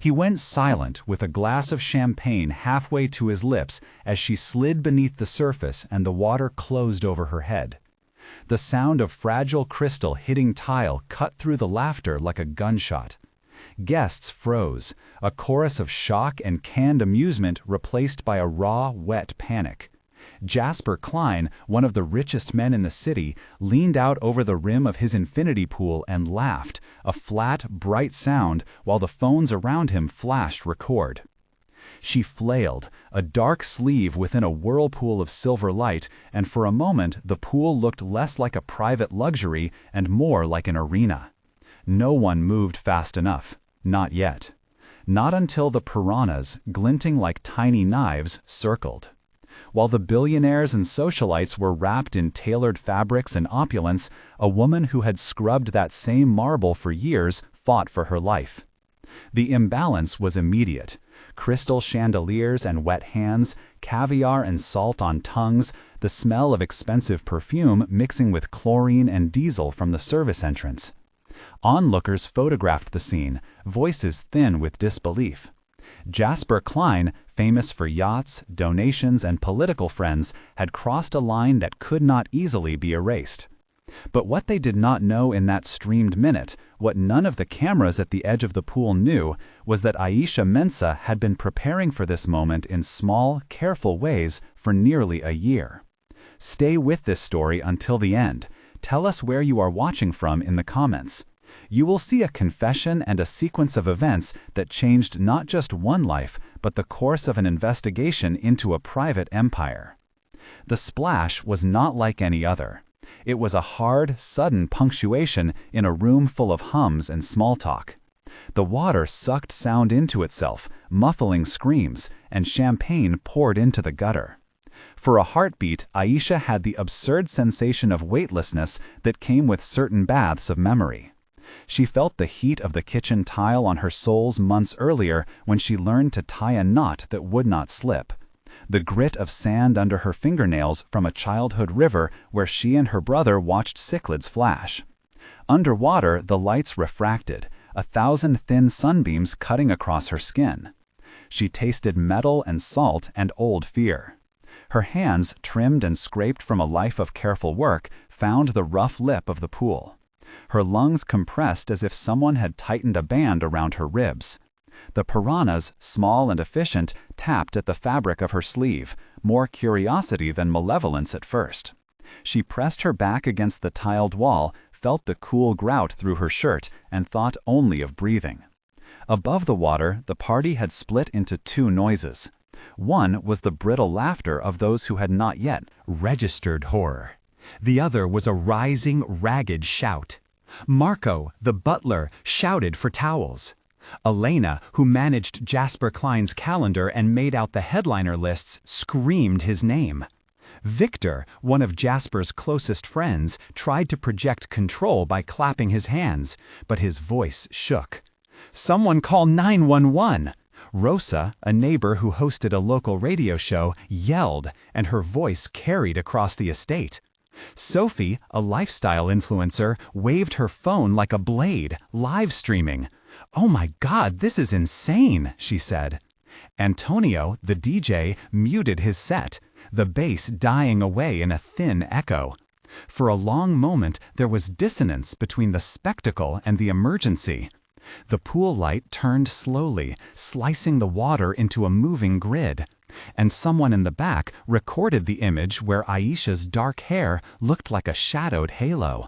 He went silent with a glass of champagne halfway to his lips as she slid beneath the surface and the water closed over her head. The sound of fragile crystal hitting tile cut through the laughter like a gunshot. Guests froze, a chorus of shock and canned amusement replaced by a raw, wet panic. Jasper Kline, one of the richest men in the city, leaned out over the rim of his infinity pool and laughed, a flat, bright sound, while the phones around him flashed record. She flailed, a dark sleeve within a whirlpool of silver light, and for a moment the pool looked less like a private luxury and more like an arena. No one moved fast enough. Not yet. Not until the piranhas, glinting like tiny knives, circled. While the billionaires and socialites were wrapped in tailored fabrics and opulence, a woman who had scrubbed that same marble for years fought for her life. The imbalance was immediate. Crystal chandeliers and wet hands, caviar and salt on tongues, the smell of expensive perfume mixing with chlorine and diesel from the service entrance. Onlookers photographed the scene, voices thin with disbelief. Jasper Kline, famous for yachts, donations, and political friends, had crossed a line that could not easily be erased. But what they did not know in that streamed minute, what none of the cameras at the edge of the pool knew, was that Aisha Mensa had been preparing for this moment in small, careful ways for nearly a year. Stay with this story until the end. Tell us where you are watching from in the comments. You will see a confession and a sequence of events that changed not just one life, but the course of an investigation into a private empire. The splash was not like any other. It was a hard, sudden punctuation in a room full of hums and small talk. The water sucked sound into itself, muffling screams, and champagne poured into the gutter. For a heartbeat, Aisha had the absurd sensation of weightlessness that came with certain baths of memory. She felt the heat of the kitchen tile on her soles months earlier when she learned to tie a knot that would not slip. The grit of sand under her fingernails from a childhood river where she and her brother watched cichlids flash. Underwater, the lights refracted, 1,000 thin sunbeams cutting across her skin. She tasted metal and salt and old fear. Her hands, trimmed and scraped from a life of careful work, found the rough lip of the pool. Her lungs compressed as if someone had tightened a band around her ribs. The piranhas, small and efficient, tapped at the fabric of her sleeve, more curiosity than malevolence at first. She pressed her back against the tiled wall, felt the cool grout through her shirt, and thought only of breathing. Above the water, the party had split into two noises. One was the brittle laughter of those who had not yet registered horror. The other was a rising, ragged shout. Marco, the butler, shouted for towels. Elena, who managed Jasper Kline's calendar and made out the headliner lists, screamed his name. Victor, one of Jasper's closest friends, tried to project control by clapping his hands, but his voice shook. "Someone call 911!" Rosa, a neighbor who hosted a local radio show, yelled, and her voice carried across the estate. Sophie, a lifestyle influencer, waved her phone like a blade, live streaming. "Oh my God, this is insane," she said. Antonio, the DJ, muted his set, the bass dying away in a thin echo. For a long moment, there was dissonance between the spectacle and the emergency. The pool light turned slowly, slicing the water into a moving grid. And someone in the back recorded the image where Aisha's dark hair looked like a shadowed halo.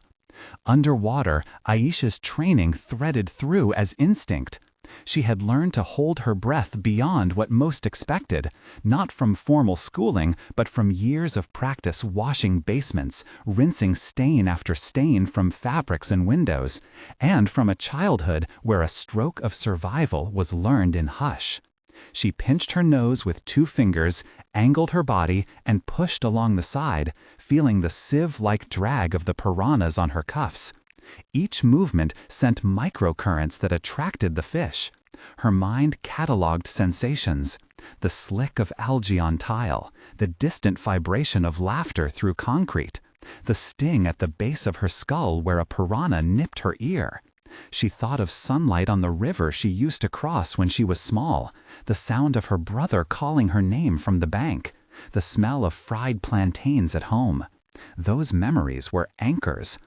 Underwater, Aisha's training threaded through as instinct. She had learned to hold her breath beyond what most expected, not from formal schooling, but from years of practice washing basements, rinsing stain after stain from fabrics and windows, and from a childhood where a stroke of survival was learned in hush. She pinched her nose with 2 fingers, angled her body, and pushed along the side, feeling the sieve-like drag of the piranhas on her cuffs. Each movement sent microcurrents that attracted the fish. Her mind cataloged sensations: the slick of algae on tile, the distant vibration of laughter through concrete, the sting at the base of her skull where a piranha nipped her ear. She thought of sunlight on the river she used to cross when she was small, the sound of her brother calling her name from the bank, the smell of fried plantains at home. Those memories were anchors.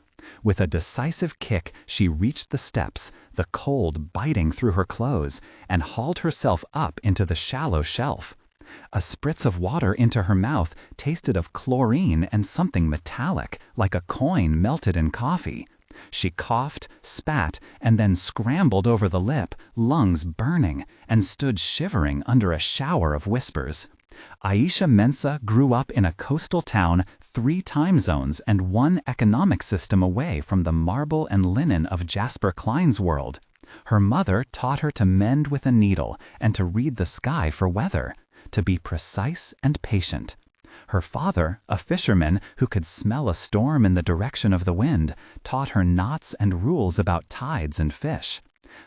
With a decisive kick, she reached the steps, the cold biting through her clothes, and hauled herself up into the shallow shelf. A spritz of water into her mouth tasted of chlorine and something metallic, like a coin melted in coffee. She coughed, spat, and then scrambled over the lip, lungs burning, and stood shivering under a shower of whispers. Aisha Mensa grew up in a coastal town 3 time zones and 1 economic system away from the marble and linen of Jasper Kline's world. Her mother taught her to mend with a needle and to read the sky for weather, to be precise and patient. Her father, a fisherman who could smell a storm in the direction of the wind, taught her knots and rules about tides and fish.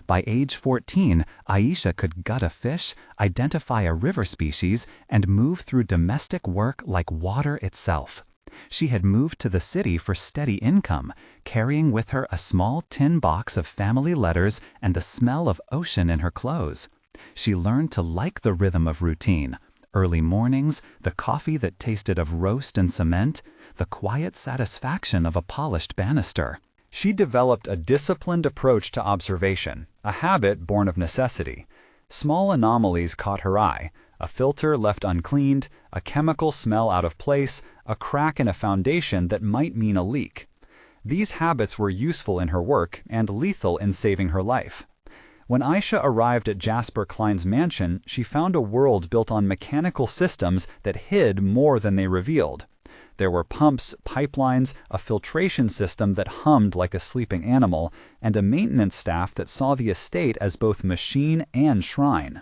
By age 14, Aisha could gut a fish, identify a river species, and move through domestic work like water itself. She had moved to the city for steady income, carrying with her a small tin box of family letters and the smell of ocean in her clothes. She learned to like the rhythm of routine. Early mornings, the coffee that tasted of roast and cement, the quiet satisfaction of a polished banister. She developed a disciplined approach to observation, a habit born of necessity. Small anomalies caught her eye: a filter left uncleaned, a chemical smell out of place, a crack in a foundation that might mean a leak. These habits were useful in her work and lethal in saving her life. When Aisha arrived at Jasper Kline's mansion, she found a world built on mechanical systems that hid more than they revealed. There were pumps, pipelines, a filtration system that hummed like a sleeping animal, and a maintenance staff that saw the estate as both machine and shrine.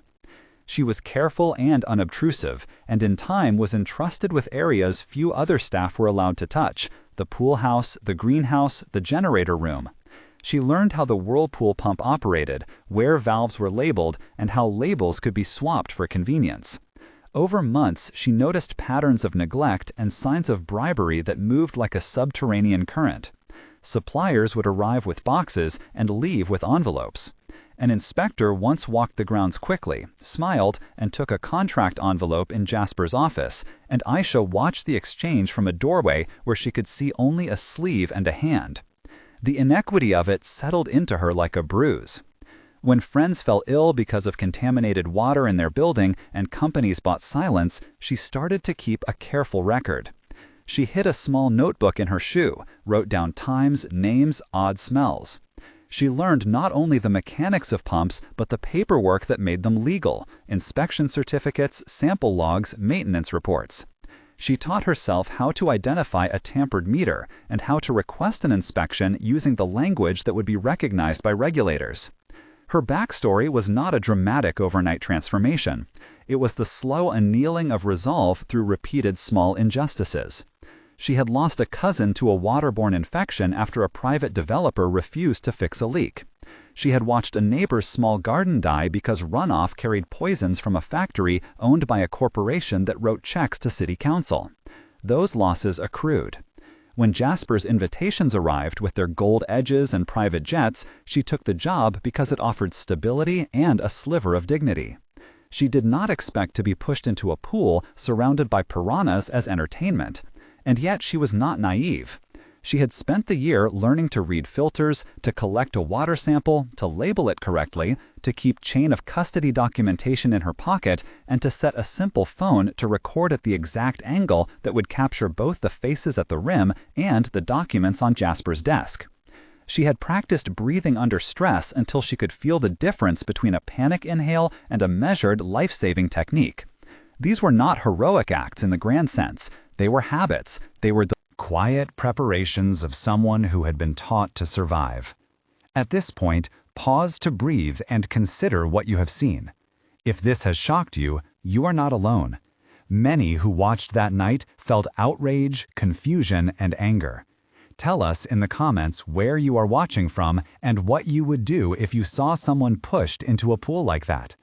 She was careful and unobtrusive, and in time was entrusted with areas few other staff were allowed to touch: the pool house, the greenhouse, the generator room. She learned how the whirlpool pump operated, where valves were labeled, and how labels could be swapped for convenience. Over months, she noticed patterns of neglect and signs of bribery that moved like a subterranean current. Suppliers would arrive with boxes and leave with envelopes. An inspector once walked the grounds quickly, smiled, and took a contract envelope in Jasper's office, and Aisha watched the exchange from a doorway where she could see only a sleeve and a hand. The inequity of it settled into her like a bruise. When friends fell ill because of contaminated water in their building and companies bought silence, she started to keep a careful record. She hid a small notebook in her shoe, wrote down times, names, odd smells. She learned not only the mechanics of pumps, but the paperwork that made them legal: inspection certificates, sample logs, maintenance reports. She taught herself how to identify a tampered meter and how to request an inspection using the language that would be recognized by regulators. Her backstory was not a dramatic overnight transformation. It was the slow annealing of resolve through repeated small injustices. She had lost a cousin to a waterborne infection after a private developer refused to fix a leak. She had watched a neighbor's small garden die because runoff carried poisons from a factory owned by a corporation that wrote checks to city council. Those losses accrued. When Jasper's invitations arrived with their gold edges and private jets, she took the job because it offered stability and a sliver of dignity. She did not expect to be pushed into a pool surrounded by piranhas as entertainment, and yet she was not naive. She had spent the year learning to read filters, to collect a water sample, to label it correctly, to keep chain of custody documentation in her pocket, and to set a simple phone to record at the exact angle that would capture both the faces at the rim and the documents on Jasper's desk. She had practiced breathing under stress until she could feel the difference between a panic inhale and a measured, life-saving technique. These were not heroic acts in the grand sense. They were habits. They were quiet preparations of someone who had been taught to survive. At this point, pause to breathe and consider what you have seen. If this has shocked you, you are not alone. Many who watched that night felt outrage, confusion, and anger. Tell us in the comments where you are watching from and what you would do if you saw someone pushed into a pool like that.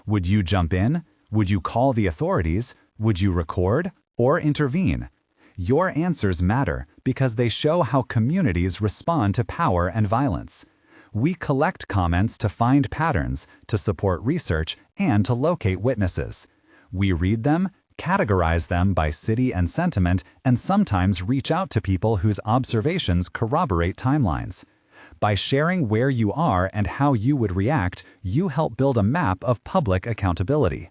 Would you jump in? Would you call the authorities? Would you record or intervene? Your answers matter because they show how communities respond to power and violence. We collect comments to find patterns, to support research, and to locate witnesses. We read them, categorize them by city and sentiment, and sometimes reach out to people whose observations corroborate timelines. By sharing where you are and how you would react, you help build a map of public accountability.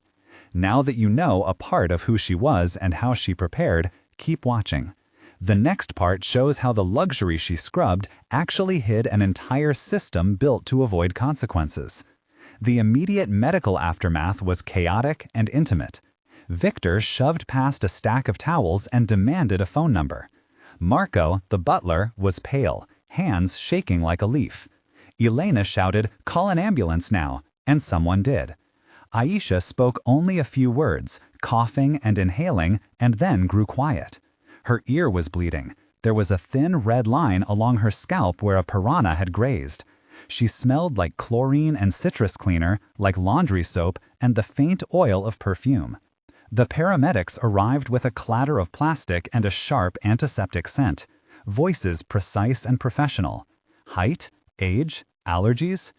Now that you know a part of who she was and how she prepared, keep watching. The next part shows how the luxury she scrubbed actually hid an entire system built to avoid consequences. The immediate medical aftermath was chaotic and intimate. Victor shoved past a stack of towels and demanded a phone number. Marco, the butler, was pale, hands shaking like a leaf. Elena shouted, "Call an ambulance now," and someone did. Aisha spoke only a few words, coughing and inhaling, and then grew quiet. Her ear was bleeding. There was a thin red line along her scalp where a piranha had grazed. She smelled like chlorine and citrus cleaner, like laundry soap, and the faint oil of perfume. The paramedics arrived with a clatter of plastic and a sharp antiseptic scent. Voices precise and professional. Height? Age? Allergies?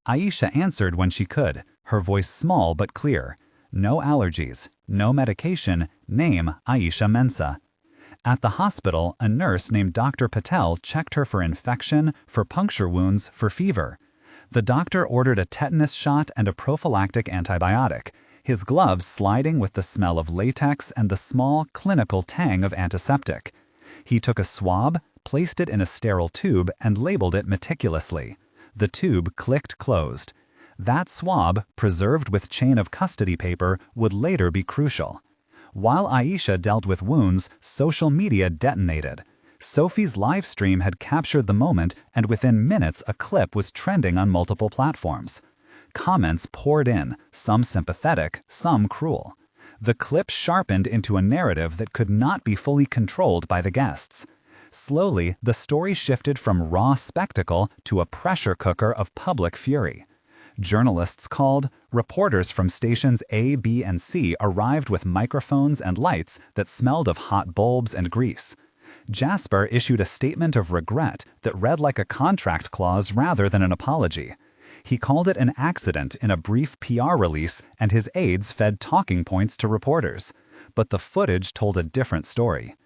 Aisha answered when she could, her voice small but clear. No allergies, no medication, name Aisha Mensa. At the hospital, a nurse named Dr. Patel checked her for infection, for puncture wounds, for fever. The doctor ordered a tetanus shot and a prophylactic antibiotic, his gloves sliding with the smell of latex and the small, clinical tang of antiseptic. He took a swab, placed it in a sterile tube, and labeled it meticulously. The tube clicked closed. That swab, preserved with chain of custody paper, would later be crucial. While Aisha dealt with wounds, social media detonated. Sophie's live stream had captured the moment, and within minutes a clip was trending on multiple platforms. Comments poured in, some sympathetic, some cruel. The clip sharpened into a narrative that could not be fully controlled by the guests. Slowly, the story shifted from raw spectacle to a pressure cooker of public fury. Journalists called, reporters from stations A, B, and C arrived with microphones and lights that smelled of hot bulbs and grease. Jasper issued a statement of regret that read like a contract clause rather than an apology. He called it an accident in a brief PR release, and his aides fed talking points to reporters. But the footage told a different story.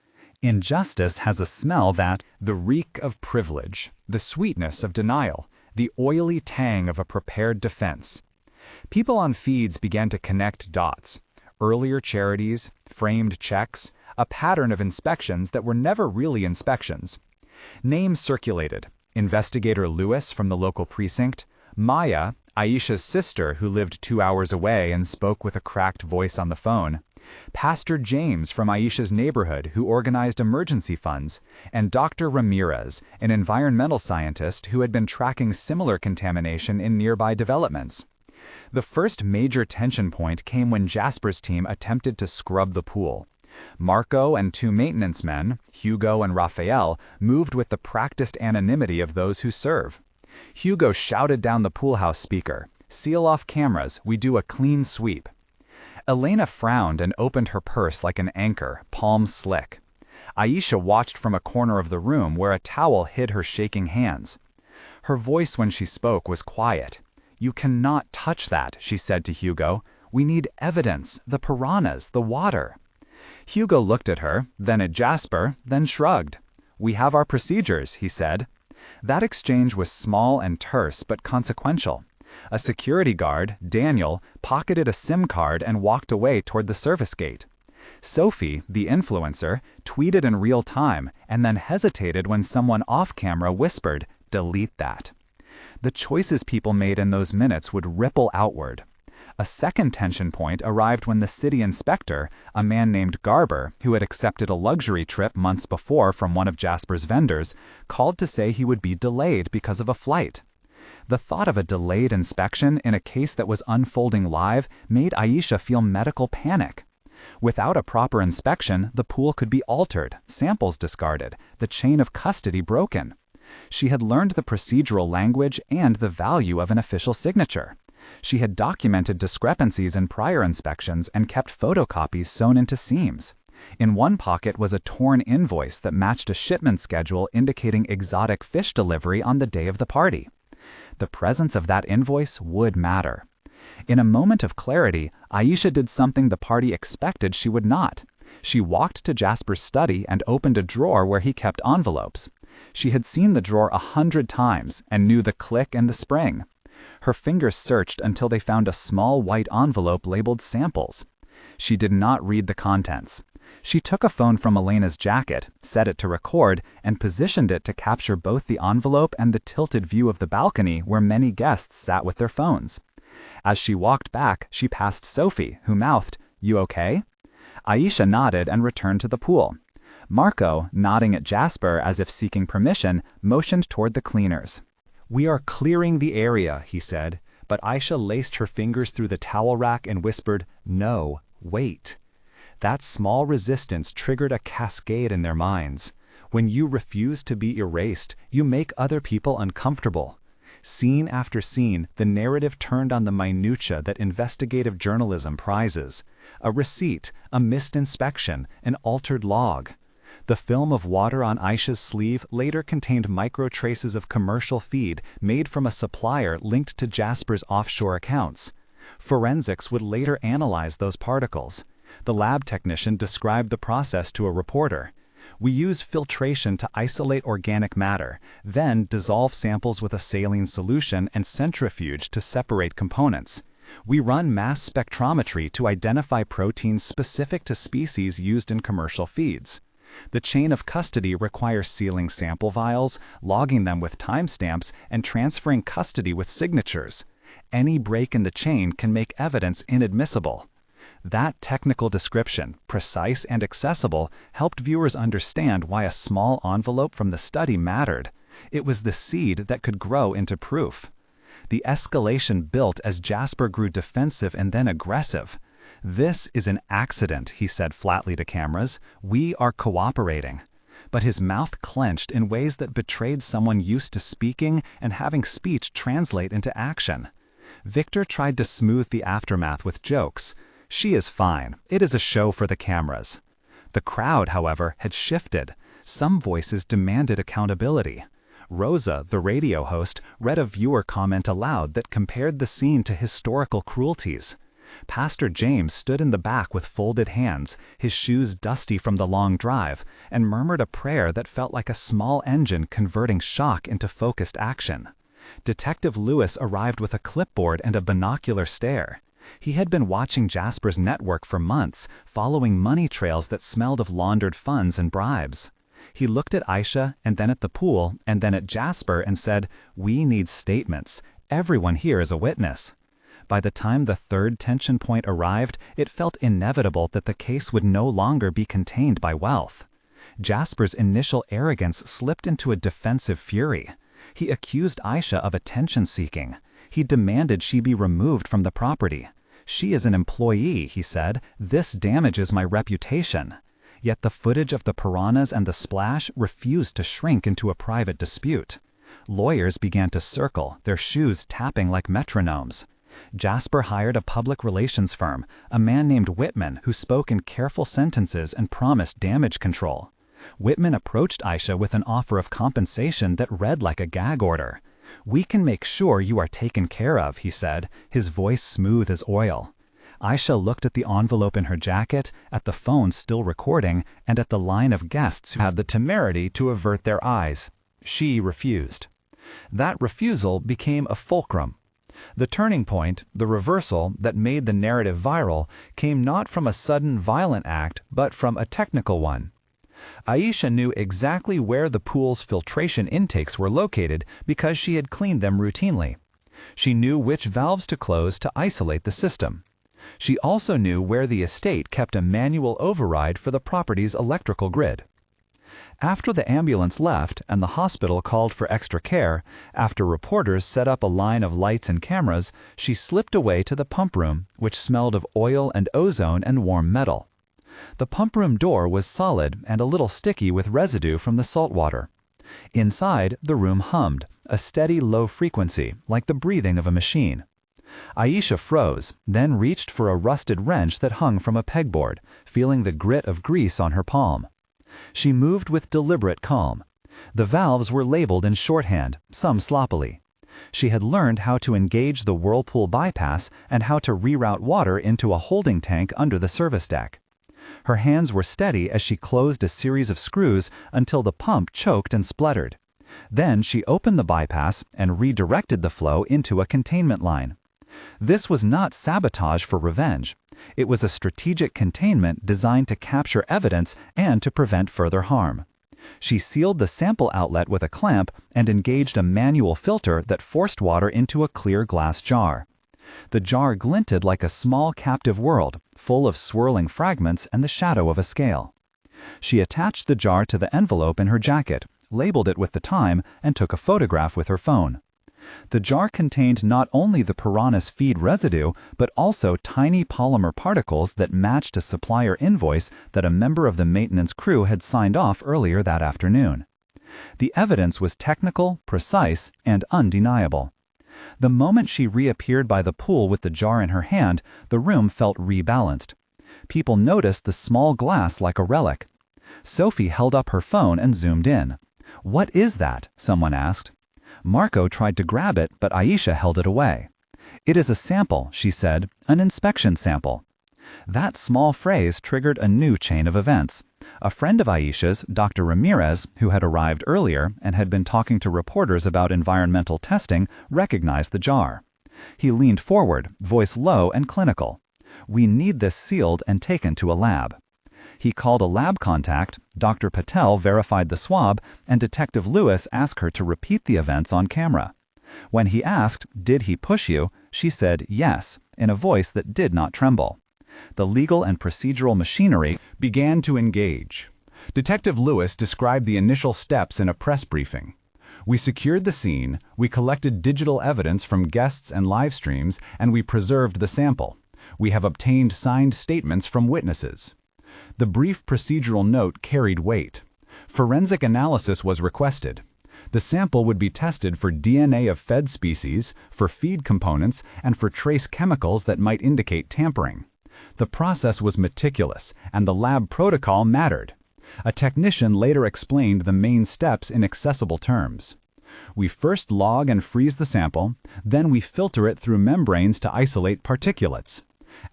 Injustice has a smell that, the reek of privilege, the sweetness of denial, the oily tang of a prepared defense. People on feeds began to connect dots. Earlier charities, framed checks, a pattern of inspections that were never really inspections. Names circulated. Investigator Lewis from the local precinct, Maya, Aisha's sister who lived 2 hours away and spoke with a cracked voice on the phone, Pastor James from Aisha's neighborhood who organized emergency funds, and Dr. Ramirez, an environmental scientist who had been tracking similar contamination in nearby developments. The first major tension point came when Jasper's team attempted to scrub the pool. Marco and 2 maintenance men, Hugo and Raphael, moved with the practiced anonymity of those who serve. Hugo shouted down the pool house speaker, "Seal off cameras, we do a clean sweep." Elena frowned and opened her purse like an anchor, palms slick. Aisha watched from a corner of the room where a towel hid her shaking hands. Her voice when she spoke was quiet. "You cannot touch that," she said to Hugo. "We need evidence, the piranhas, the water." Hugo looked at her, then at Jasper, then shrugged. "We have our procedures," he said. That exchange was small and terse but consequential. A security guard, Daniel, pocketed a SIM card and walked away toward the service gate. Sophie, the influencer, tweeted in real time and then hesitated when someone off-camera whispered, "Delete that." The choices people made in those minutes would ripple outward. A second tension point arrived when the city inspector, a man named Garber, who had accepted a luxury trip months before from one of Jasper's vendors, called to say he would be delayed because of a flight. The thought of a delayed inspection in a case that was unfolding live made Aisha feel medical panic. Without a proper inspection, the pool could be altered, samples discarded, the chain of custody broken. She had learned the procedural language and the value of an official signature. She had documented discrepancies in prior inspections and kept photocopies sewn into seams. In one pocket was a torn invoice that matched a shipment schedule indicating exotic fish delivery on the day of the party. the presence of that invoice would matter. In a moment of clarity, Aisha did something the party expected she would not. She walked to Jasper's study and opened a drawer where he kept envelopes. She had seen the drawer 100 times and knew the click and the spring. Her fingers searched until they found a small white envelope labeled samples. She did not read the contents. She took a phone from Elena's jacket, set it to record, and positioned it to capture both the envelope and the tilted view of the balcony where many guests sat with their phones. As she walked back, she passed Sophie, who mouthed, "You okay?" Aisha nodded and returned to the pool. Marco, nodding at Jasper as if seeking permission, motioned toward the cleaners. "We are clearing the area," he said, but Aisha laced her fingers through the towel rack and whispered, "No, wait." That small resistance triggered a cascade in their minds. When you refuse to be erased, you make other people uncomfortable. Scene after scene, the narrative turned on the minutiae that investigative journalism prizes. A receipt, a missed inspection, an altered log. The film of water on Aisha's sleeve later contained micro-traces of commercial feed made from a supplier linked to Jasper's offshore accounts. Forensics would later analyze those particles. The lab technician described the process to a reporter. "We use filtration to isolate organic matter, then dissolve samples with a saline solution and centrifuge to separate components. We run mass spectrometry to identify proteins specific to species used in commercial feeds. The chain of custody requires sealing sample vials, logging them with timestamps, and transferring custody with signatures. Any break in the chain can make evidence inadmissible." That technical description, precise and accessible, helped viewers understand why a small envelope from the study mattered. It was the seed that could grow into proof. The escalation built as Jasper grew defensive and then aggressive. "This is an accident," he said flatly to cameras. "We are cooperating." But his mouth clenched in ways that betrayed someone used to speaking and having speech translate into action. Victor tried to smooth the aftermath with jokes. "She is fine. It is a show for the cameras." The crowd, however, had shifted. Some voices demanded accountability. Rosa, the radio host, read a viewer comment aloud that compared the scene to historical cruelties. Pastor James stood in the back with folded hands, his shoes dusty from the long drive, and murmured a prayer that felt like a small engine converting shock into focused action. Detective Lewis arrived with a clipboard and a binocular stare. He had been watching Jasper's network for months, following money trails that smelled of laundered funds and bribes. He looked at Aisha, and then at the pool, and then at Jasper and said, "We need statements. Everyone here is a witness." By the time the third tension point arrived, it felt inevitable that the case would no longer be contained by wealth. Jasper's initial arrogance slipped into a defensive fury. He accused Aisha of attention-seeking. He demanded she be removed from the property. "She is an employee," he said. "This damages my reputation." Yet the footage of the piranhas and the splash refused to shrink into a private dispute. Lawyers began to circle, their shoes tapping like metronomes. Jasper hired a public relations firm, a man named Whitman, who spoke in careful sentences and promised damage control. Whitman approached Aisha with an offer of compensation that read like a gag order. "We can make sure you are taken care of," he said, his voice smooth as oil. Aisha looked at the envelope in her jacket, at the phone still recording, and at the line of guests who had the temerity to avert their eyes. She refused. That refusal became a fulcrum. The turning point, the reversal that made the narrative viral, came not from a sudden violent act, but from a technical one. Aisha knew exactly where the pool's filtration intakes were located because she had cleaned them routinely. She knew which valves to close to isolate the system. She also knew where the estate kept a manual override for the property's electrical grid. After the ambulance left and the hospital called for extra care, after reporters set up a line of lights and cameras, she slipped away to the pump room, which smelled of oil and ozone and warm metal. The pump room door was solid and a little sticky with residue from the salt water. Inside, the room hummed, a steady low frequency, like the breathing of a machine. Aisha froze, then reached for a rusted wrench that hung from a pegboard, feeling the grit of grease on her palm. She moved with deliberate calm. The valves were labeled in shorthand, some sloppily. She had learned how to engage the whirlpool bypass and how to reroute water into a holding tank under the service deck. Her hands were steady as she closed a series of screws until the pump choked and spluttered. Then she opened the bypass and redirected the flow into a containment line. This was not sabotage for revenge. It was a strategic containment designed to capture evidence and to prevent further harm. She sealed the sample outlet with a clamp and engaged a manual filter that forced water into a clear glass jar. The jar glinted like a small captive world, full of swirling fragments and the shadow of a scale. She attached the jar to the envelope in her jacket, labeled it with the time, and took a photograph with her phone. The jar contained not only the piranha's feed residue, but also tiny polymer particles that matched a supplier invoice that a member of the maintenance crew had signed off earlier that afternoon. The evidence was technical, precise, and undeniable. The moment she reappeared by the pool with the jar in her hand, the room felt rebalanced. People noticed the small glass like a relic. Sophie held up her phone and zoomed in. "What is that?" someone asked. Marco tried to grab it, but Aisha held it away. "It is a sample," she said, "an inspection sample." That small phrase triggered a new chain of events. A friend of Aisha's, Dr. Ramirez, who had arrived earlier and had been talking to reporters about environmental testing, recognized the jar. He leaned forward, voice low and clinical. "We need this sealed and taken to a lab." He called a lab contact, Dr. Patel verified the swab, and Detective Lewis asked her to repeat the events on camera. When he asked, "Did he push you?" she said yes, in a voice that did not tremble. The legal and procedural machinery began to engage. Detective Lewis described the initial steps in a press briefing. "We secured the scene, we collected digital evidence from guests and live streams, and we preserved the sample. We have obtained signed statements from witnesses." The brief procedural note carried weight. Forensic analysis was requested. The sample would be tested for DNA of fed species, for feed components, and for trace chemicals that might indicate tampering. The process was meticulous, and the lab protocol mattered. A technician later explained the main steps in accessible terms. "We first log and freeze the sample, then we filter it through membranes to isolate particulates.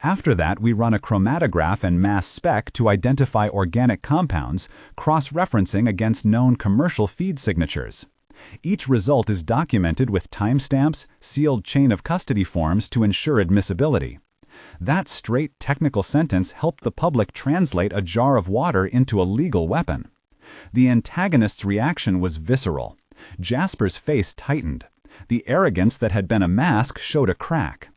After that, we run a chromatograph and mass spec to identify organic compounds, cross-referencing against known commercial feed signatures. Each result is documented with timestamps, sealed chain of custody forms to ensure admissibility." That straight technical sentence helped the public translate a jar of water into a legal weapon. The antagonist's reaction was visceral. Jasper's face tightened. The arrogance that had been a mask showed a crack.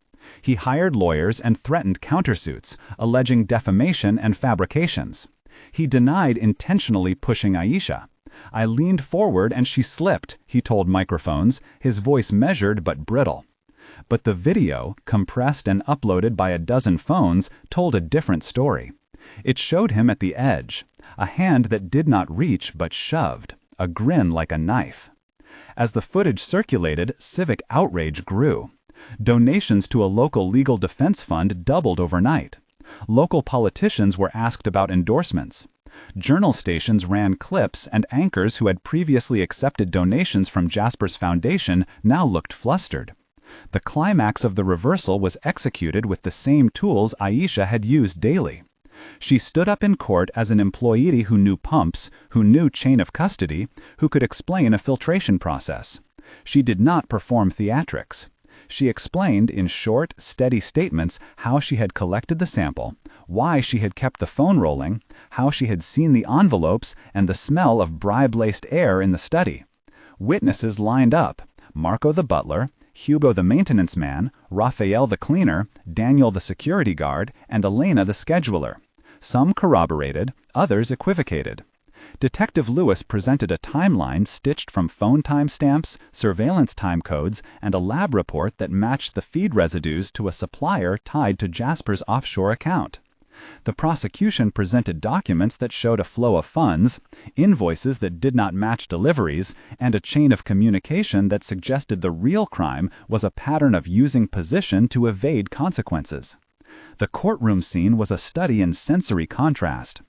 He hired lawyers and threatened countersuits, alleging defamation and fabrications. He denied intentionally pushing Aisha. "I leaned forward and she slipped," he told microphones, his voice measured but brittle. But the video, compressed and uploaded by a dozen phones, told a different story. It showed him at the edge, a hand that did not reach but shoved, a grin like a knife. As the footage circulated, civic outrage grew. Donations to a local legal defense fund doubled overnight. Local politicians were asked about endorsements. Journal stations ran clips, and anchors who had previously accepted donations from Jasper's foundation now looked flustered. The climax of the reversal was executed with the same tools Aisha had used daily. She stood up in court as an employee who knew pumps, who knew chain of custody, who could explain a filtration process. She did not perform theatrics. She explained in short, steady statements how she had collected the sample, why she had kept the phone rolling, how she had seen the envelopes and the smell of bribe-laced air in the study. Witnesses lined up: Marco the butler, Hugo the maintenance man, Raphael the cleaner, Daniel the security guard, and Elena the scheduler. Some corroborated, others equivocated. Detective Lewis presented a timeline stitched from phone timestamps, surveillance timecodes, and a lab report that matched the feed residues to a supplier tied to Jasper's offshore account. The prosecution presented documents that showed a flow of funds, invoices that did not match deliveries, and a chain of communication that suggested the real crime was a pattern of using position to evade consequences. The courtroom scene was a study in sensory contrast.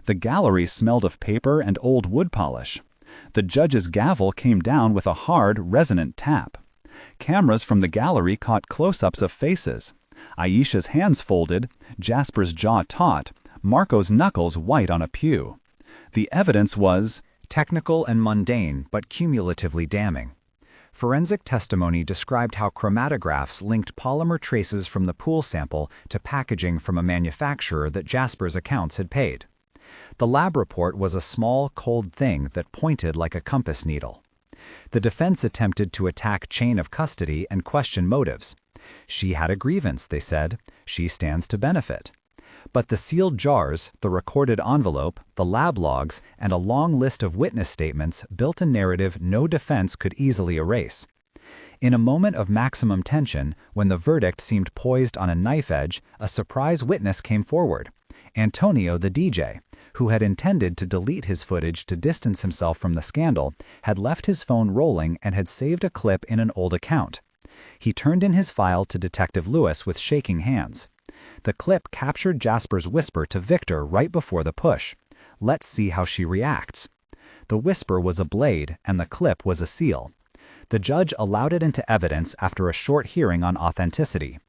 The gallery smelled of paper and old wood polish. The judge's gavel came down with a hard, resonant tap. Cameras from the gallery caught close-ups of faces. Aisha's hands folded, Jasper's jaw taut, Marco's knuckles white on a pew. The evidence was technical and mundane, but cumulatively damning. Forensic testimony described how chromatographs linked polymer traces from the pool sample to packaging from a manufacturer that Jasper's accounts had paid. The lab report was a small, cold thing that pointed like a compass needle. The defense attempted to attack chain of custody and question motives. She had a grievance, they said. She stands to benefit. But the sealed jars, the recorded envelope, the lab logs, and a long list of witness statements built a narrative no defense could easily erase. In a moment of maximum tension, when the verdict seemed poised on a knife edge, a surprise witness came forward. Antonio, the DJ, who had intended to delete his footage to distance himself from the scandal, had left his phone rolling and had saved a clip in an old account. He turned in his file to Detective Lewis with shaking hands. The clip captured Jasper's whisper to Victor right before the push. "Let's see how she reacts." The whisper was a blade, and the clip was a seal. The judge allowed it into evidence after a short hearing on authenticity.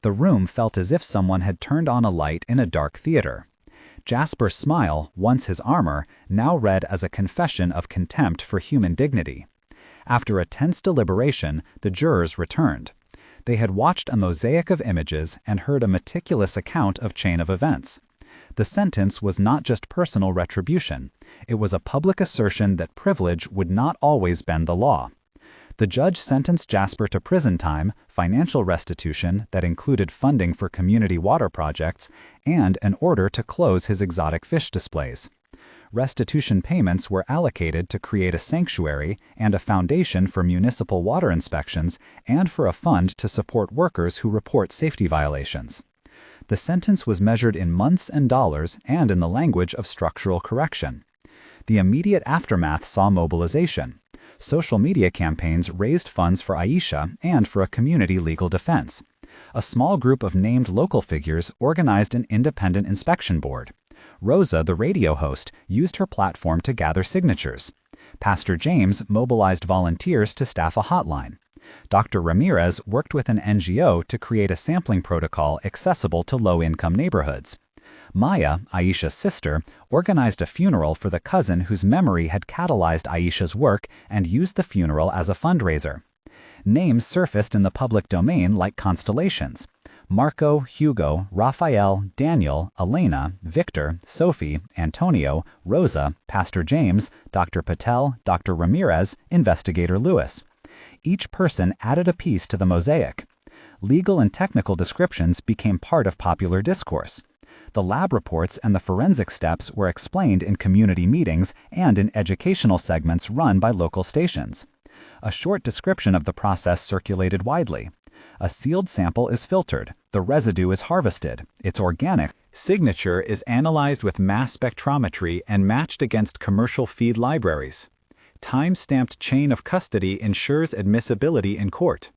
The room felt as if someone had turned on a light in a dark theater. Jasper's smile, once his armor, now read as a confession of contempt for human dignity. After a tense deliberation, the jurors returned. They had watched a mosaic of images and heard a meticulous account of chain of events. The sentence was not just personal retribution. It was a public assertion that privilege would not always bend the law. The judge sentenced Jasper to prison time, financial restitution that included funding for community water projects, and an order to close his exotic fish displays. Restitution payments were allocated to create a sanctuary and a foundation for municipal water inspections and for a fund to support workers who report safety violations. The sentence was measured in months and dollars and in the language of structural correction. The immediate aftermath saw mobilization. Social media campaigns raised funds for Aisha and for a community legal defense. A small group of named local figures organized an independent inspection board. Rosa, the radio host, used her platform to gather signatures. Pastor James mobilized volunteers to staff a hotline. Dr. Ramirez worked with an NGO to create a sampling protocol accessible to low-income neighborhoods. Maya, Aisha's sister, organized a funeral for the cousin whose memory had catalyzed Aisha's work and used the funeral as a fundraiser. Names surfaced in the public domain like constellations. Marco, Hugo, Raphael, Daniel, Elena, Victor, Sophie, Antonio, Rosa, Pastor James, Dr. Patel, Dr. Ramirez, Investigator Lewis. Each person added a piece to the mosaic. Legal and technical descriptions became part of popular discourse. The lab reports and the forensic steps were explained in community meetings and in educational segments run by local stations. A short description of the process circulated widely. A sealed sample is filtered, the residue is harvested, it's organic. Signature is analyzed with mass spectrometry and matched against commercial feed libraries. Time-stamped chain of custody ensures admissibility in court.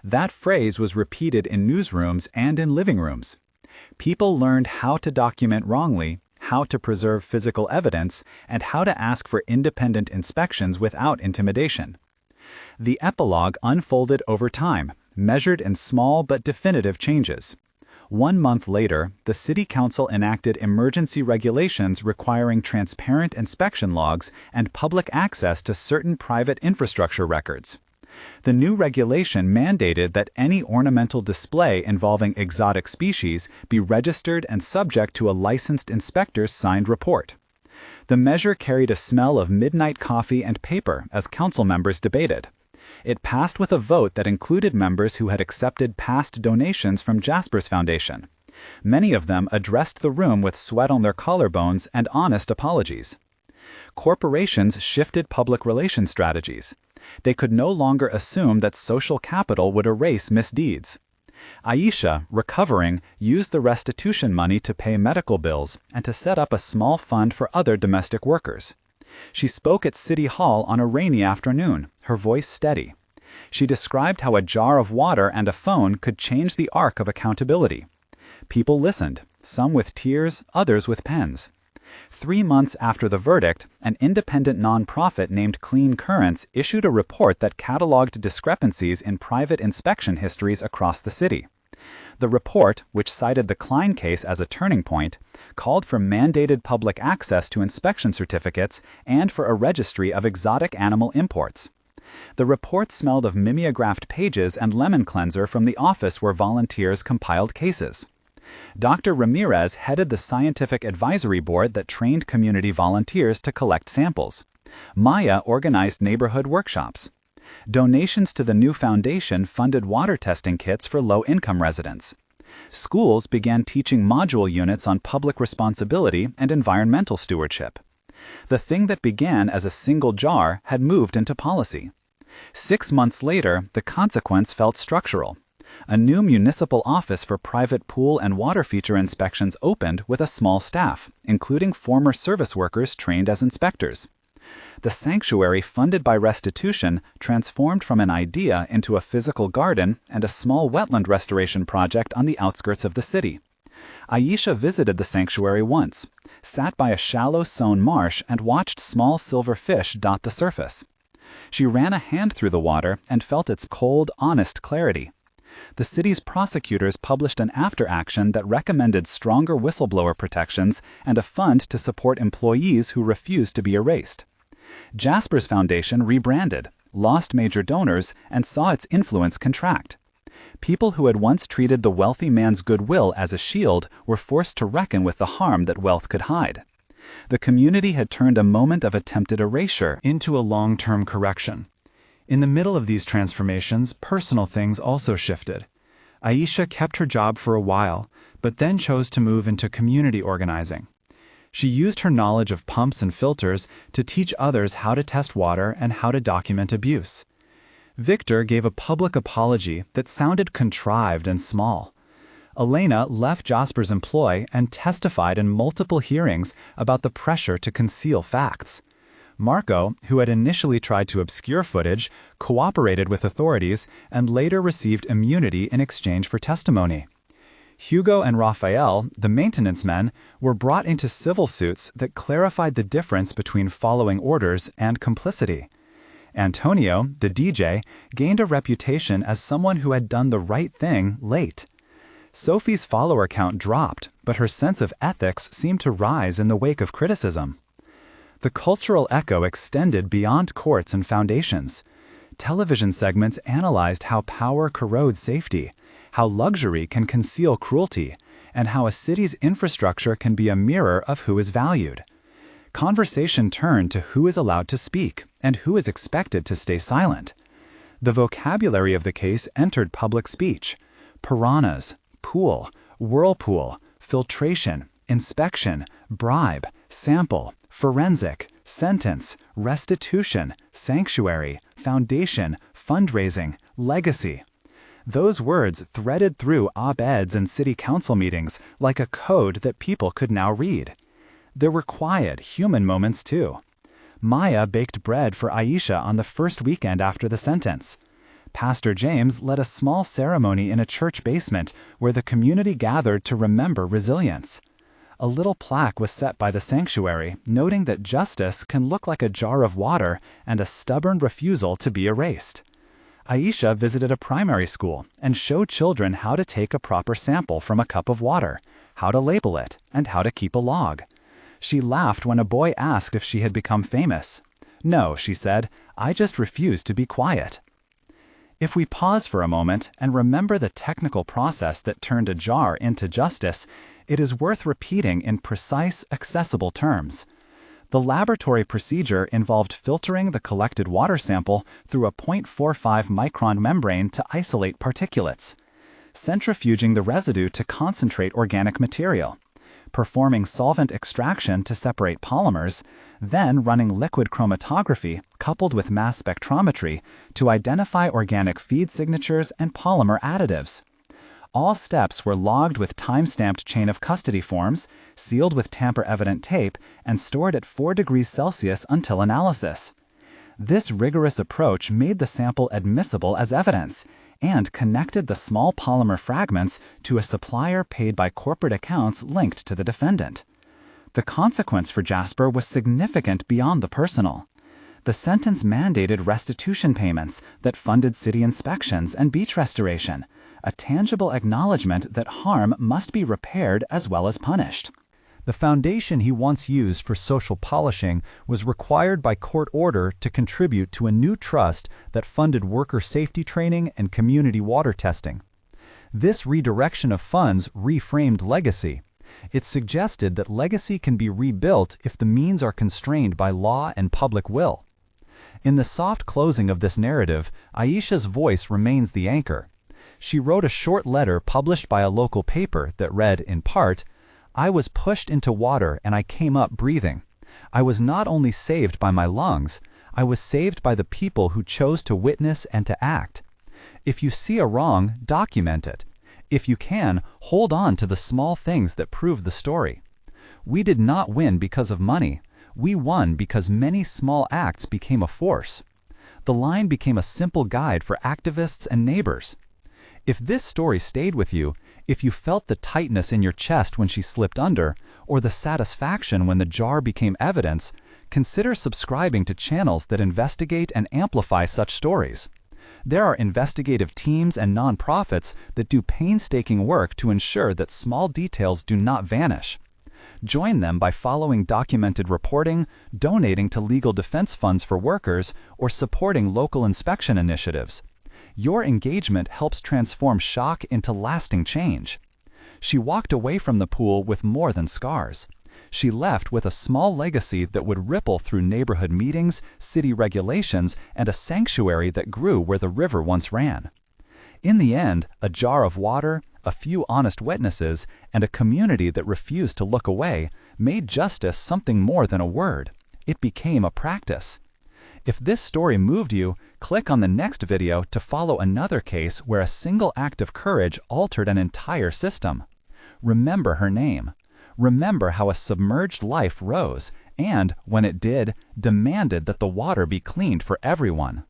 That phrase was repeated in newsrooms and in living rooms. People learned how to document wrongly, how to preserve physical evidence, and how to ask for independent inspections without intimidation. The epilogue unfolded over time, measured in small but definitive changes. 1 month later, the City Council enacted emergency regulations requiring transparent inspection logs and public access to certain private infrastructure records. The new regulation mandated that any ornamental display involving exotic species be registered and subject to a licensed inspector's signed report. The measure carried a smell of midnight coffee and paper as council members debated. It passed with a vote that included members who had accepted past donations from Jasper's Foundation. Many of them addressed the room with sweat on their collarbones and honest apologies. Corporations shifted public relations strategies. They could no longer assume that social capital would erase misdeeds. Aisha, recovering, used the restitution money to pay medical bills and to set up a small fund for other domestic workers. She spoke at City Hall on a rainy afternoon, her voice steady. She described how a jar of water and a phone could change the arc of accountability. People listened, some with tears, others with pens. 3 months after the verdict, an independent nonprofit named Clean Currents issued a report that cataloged discrepancies in private inspection histories across the city. The report, which cited the Kline case as a turning point, called for mandated public access to inspection certificates and for a registry of exotic animal imports. The report smelled of mimeographed pages and lemon cleanser from the office where volunteers compiled cases. Dr. Ramirez headed the scientific advisory board that trained community volunteers to collect samples. Maya organized neighborhood workshops. Donations to the new foundation funded water testing kits for low-income residents. Schools began teaching module units on public responsibility and environmental stewardship. The thing that began as a single jar had moved into policy. 6 months later, the consequence felt structural. A new municipal office for private pool and water feature inspections opened with a small staff, including former service workers trained as inspectors. The sanctuary funded by restitution transformed from an idea into a physical garden and a small wetland restoration project on the outskirts of the city. Aisha visited the sanctuary once, sat by a shallow sown marsh and watched small silver fish dot the surface. She ran a hand through the water and felt its cold, honest clarity. The city's prosecutors published an after-action that recommended stronger whistleblower protections and a fund to support employees who refused to be erased. Jasper's foundation rebranded, lost major donors, and saw its influence contract. People who had once treated the wealthy man's goodwill as a shield were forced to reckon with the harm that wealth could hide. The community had turned a moment of attempted erasure into a long-term correction. In the middle of these transformations, personal things also shifted. Aisha kept her job for a while, but then chose to move into community organizing. She used her knowledge of pumps and filters to teach others how to test water and how to document abuse. Victor gave a public apology that sounded contrived and small. Elena left Jasper's employ and testified in multiple hearings about the pressure to conceal facts. Marco, who had initially tried to obscure footage, cooperated with authorities and later received immunity in exchange for testimony. Hugo and Raphael, the maintenance men, were brought into civil suits that clarified the difference between following orders and complicity. Antonio, the DJ, gained a reputation as someone who had done the right thing late. Sophie's follower count dropped, but her sense of ethics seemed to rise in the wake of criticism. The cultural echo extended beyond courts and foundations. Television segments analyzed how power corrodes safety, how luxury can conceal cruelty, and how a city's infrastructure can be a mirror of who is valued. Conversation turned to who is allowed to speak and who is expected to stay silent. The vocabulary of the case entered public speech. Piranhas, pool, whirlpool, filtration, inspection, bribe, sample, forensic, sentence, restitution, sanctuary, foundation, fundraising, legacy. Those words threaded through op-eds and city council meetings like a code that people could now read. There were quiet, human moments too. Maya baked bread for Aisha on the first weekend after the sentence. Pastor James led a small ceremony in a church basement where the community gathered to remember resilience. A little plaque was set by the sanctuary, noting that justice can look like a jar of water and a stubborn refusal to be erased. Aisha visited a primary school and showed children how to take a proper sample from a cup of water, how to label it, and how to keep a log. She laughed when a boy asked if she had become famous. "No," she said, "I just refuse to be quiet." If we pause for a moment and remember the technical process that turned a jar into justice, it is worth repeating in precise, accessible terms. The laboratory procedure involved filtering the collected water sample through a 0.45 micron membrane to isolate particulates, centrifuging the residue to concentrate organic material, performing solvent extraction to separate polymers, then running liquid chromatography coupled with mass spectrometry to identify organic feed signatures and polymer additives. All steps were logged with time-stamped chain of custody forms, sealed with tamper-evident tape, and stored at 4 degrees Celsius until analysis. This rigorous approach made the sample admissible as evidence and connected the small polymer fragments to a supplier paid by corporate accounts linked to the defendant. The consequence for Jasper was significant beyond the personal. The sentence mandated restitution payments that funded city inspections and beach restoration, a tangible acknowledgement that harm must be repaired as well as punished. The foundation he once used for social polishing was required by court order to contribute to a new trust that funded worker safety training and community water testing. This redirection of funds reframed legacy. It suggested that legacy can be rebuilt if the means are constrained by law and public will. In the soft closing of this narrative, Aisha's voice remains the anchor. She wrote a short letter published by a local paper that read, in part, "I was pushed into water and I came up breathing. I was not only saved by my lungs, I was saved by the people who chose to witness and to act. If you see a wrong, document it. If you can, hold on to the small things that prove the story. We did not win because of money. We won because many small acts became a force. The line became a simple guide for activists and neighbors." If this story stayed with you, if you felt the tightness in your chest when she slipped under, or the satisfaction when the jar became evidence, consider subscribing to channels that investigate and amplify such stories. There are investigative teams and nonprofits that do painstaking work to ensure that small details do not vanish. Join them by following documented reporting, donating to legal defense funds for workers, or supporting local inspection initiatives. Your engagement helps transform shock into lasting change. She walked away from the pool with more than scars. She left with a small legacy that would ripple through neighborhood meetings, city regulations, and a sanctuary that grew where the river once ran. In the end, a jar of water, a few honest witnesses, and a community that refused to look away made justice something more than a word. It became a practice. If this story moved you, click on the next video to follow another case where a single act of courage altered an entire system. Remember her name. Remember how a submerged life rose and, when it did, demanded that the water be cleaned for everyone.